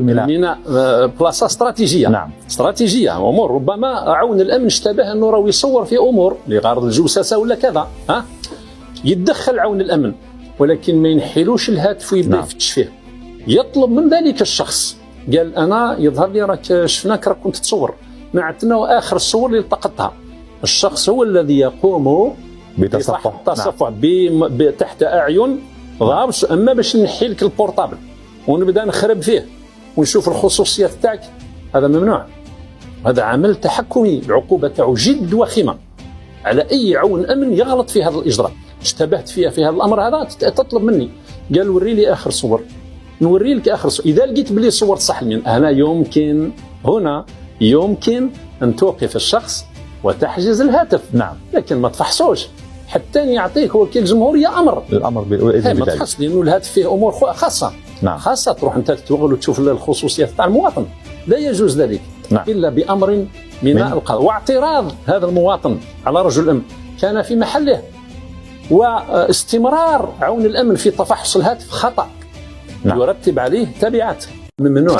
الميناء. الميناء بلاصه استراتيجيه. نعم. استراتيجيه، امور ربما عون الامن اشتبه انه راه يصور في امور لغرض الجوسسه ولا كذا، يتدخل عون الامن، ولكن ما ينحيلوش الهاتف ويبدا يفتش فيه. يطلب من ذلك الشخص، قال انا يظهر لي راك شفناك راك كنت تصور، معتنا اخر الصور اللي التقطتها. الشخص هو الذي يقوم بتصفح تحت اعين غابس، اما باش نحي لك البورطابل ونبدا نخرب فيه ونشوف الخصوصيات تاعك، هذا ممنوع. هذا عمل تحكمي، العقوبه تاعو جد وخيمه على اي عون امن يغلط في هذا الاجراء. اشتبهت فيها في هذا الامر هذا تطلب مني، قال وري لي اخر صور، نوري لك اخر صور. اذا لقيت بلي صور صح من هنا يمكن ان توقف الشخص وتحجز الهاتف. نعم. لكن ما تفحصوش حتى يعطيك وكيل الجمهوريه الامر بالاذن ما تفحص، لانه الهاتف فيه امور خاصه. نعم. خاصه تروح انت تتوغل وتشوف الخصوصيات تاع المواطن، لا يجوز ذلك. نعم. الا بامر من القضاء. واعتراض هذا المواطن على رجل الامن كان في محله، واستمرار عون الامن في تفحص الهاتف خطا. نعم. يرتب عليه تبعات. ممنوع.